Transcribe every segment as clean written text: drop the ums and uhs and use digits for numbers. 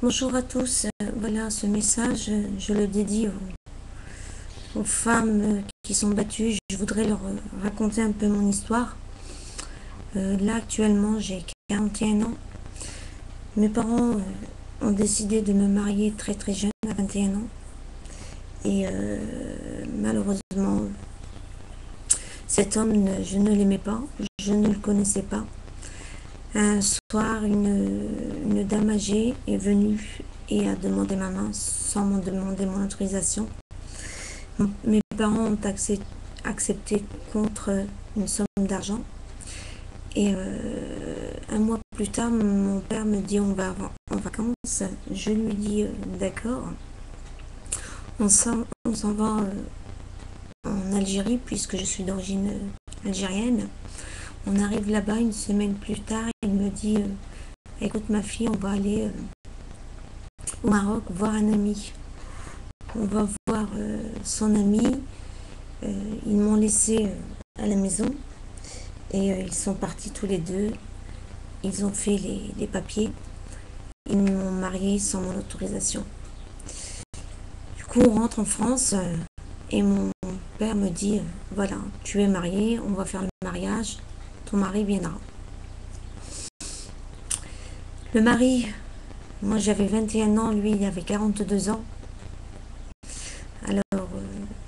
Bonjour à tous, voilà ce message, je le dédie aux femmes qui sont battues. Je voudrais leur raconter un peu mon histoire. Là actuellement j'ai 41 ans. Mes parents ont décidé de me marier très très jeune, à 21 ans. Et malheureusement, cet homme, je ne l'aimais pas, je ne le connaissais pas. Un soir, une dame âgée est venue et a demandé ma main sans me demander mon autorisation. Mes parents ont accepté contre une somme d'argent. Et un mois plus tard, mon père me dit on va en vacances. Je lui dis d'accord. On s'en va en Algérie puisque je suis d'origine algérienne. On arrive là-bas une semaine plus tard. Il me dit écoute ma fille, on va aller au Maroc voir un ami. On va voir son ami. Ils m'ont laissé à la maison et ils sont partis tous les deux. Ils ont fait les papiers. Ils m'ont marié sans mon autorisation. Du coup, on rentre en France et mon père me dit voilà, tu es marié, on va faire le mariage, ton mari viendra. Le mari, moi j'avais 21 ans, lui il avait 42 ans. Alors,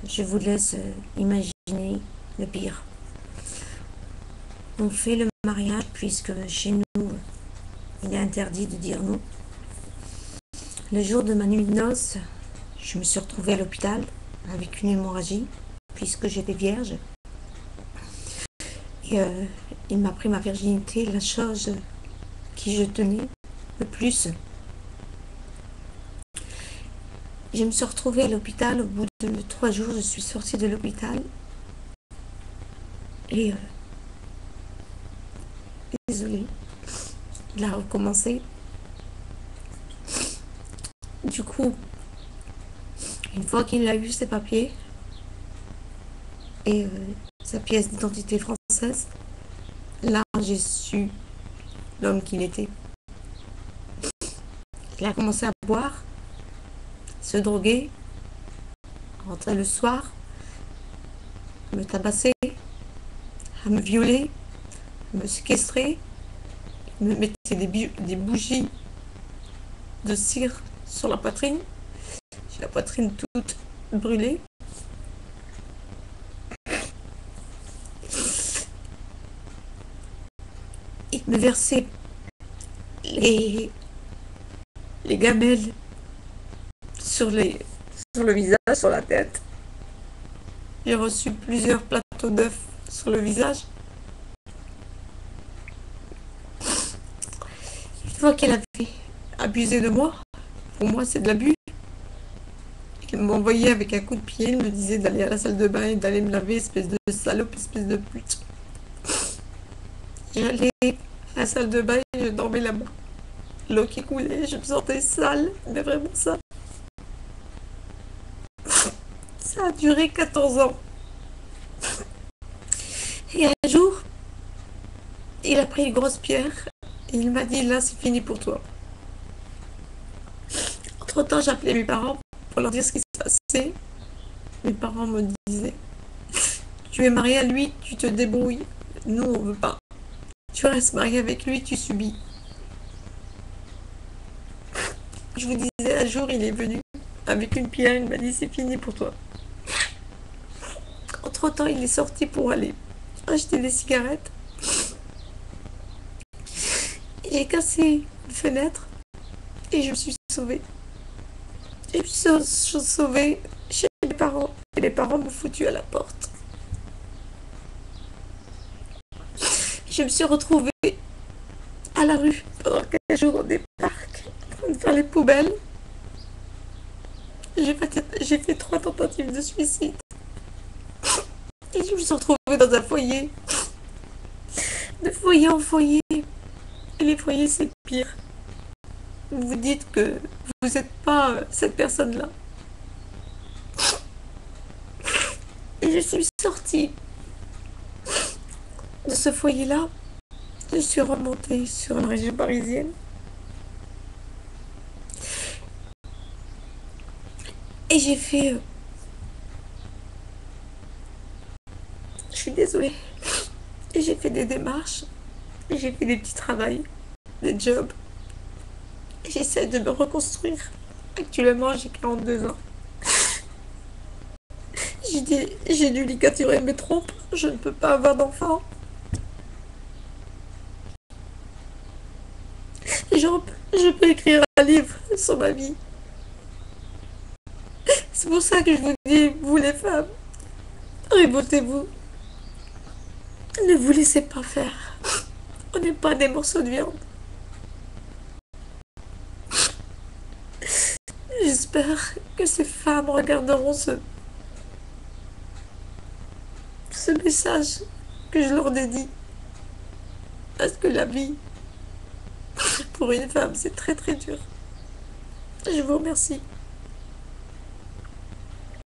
je vous laisse imaginer le pire. On fait le mariage puisque chez nous, il est interdit de dire non. Le jour de ma nuit de noces, je me suis retrouvée à l'hôpital avec une hémorragie puisque j'étais vierge. Et il m'a pris ma virginité, la chose qui je tenais le plus. Je me suis retrouvée à l'hôpital. Au bout de 3 jours, je suis sortie de l'hôpital. Et désolée, il a recommencé. Du coup, une fois qu'il a eu ses papiers et sa pièce d'identité française, là j'ai su l'homme qu'il était. Il a commencé à boire, se droguer, rentrer le soir, me tabasser, à me violer, me séquestrer, me mettait des bougies de cire sur la poitrine. J'ai la poitrine toute brûlée. Il me versait les gamelles sur le visage, sur la tête. J'ai reçu plusieurs plateaux d'œufs sur le visage. Une fois qu'il avait abusé de moi, pour moi c'est de l'abus, il m'envoyait avec un coup de pied, il me disait d'aller à la salle de bain et d'aller me laver, espèce de salope, espèce de pute. J'allais à la salle de bain et je dormais là-bas. L'eau qui coulait, je me sentais sale, mais vraiment ça. Ça a duré 14 ans. Et un jour, il a pris une grosse pierre et il m'a dit là c'est fini pour toi. Entre temps j'appelais mes parents pour leur dire ce qui se passait. Mes parents me disaient tu es marié à lui, tu te débrouilles. Nous on veut pas. Tu restes marié avec lui, tu subis. Je vous disais un jour il est venu avec une pierre, il m'a dit c'est fini pour toi. Entre temps il est sorti pour aller acheter des cigarettes. J'ai cassé une fenêtre et je me suis sauvée. Et puis je suis sauvée chez mes parents. Et mes parents m'ont foutu à la porte. Je me suis retrouvée à la rue pendant 15 jours des parcs, en train de faire les poubelles. J'ai fait 3 tentatives de suicide. Et je me suis retrouvée dans un foyer. De foyer en foyer. Et les foyers, c'est pire. Vous vous dites que vous n'êtes pas cette personne-là. Et je suis sortie de ce foyer-là. Je suis remontée sur la région parisienne. Et j'ai fait... je suis désolée. Et j'ai fait des démarches. Et j'ai fait des petits travails, des jobs. Et j'essaie de me reconstruire. Actuellement, j'ai 42 ans. J'ai dû ligaturer mes trompes. Je ne peux pas avoir d'enfant. Et je peux écrire un livre sur ma vie. C'est pour ça que je vous dis, vous les femmes, révoltez-vous. Ne vous laissez pas faire. On n'est pas des morceaux de viande. J'espère que ces femmes regarderont ce message que je leur dédie. Parce que la vie, pour une femme, c'est très très dur. Je vous remercie.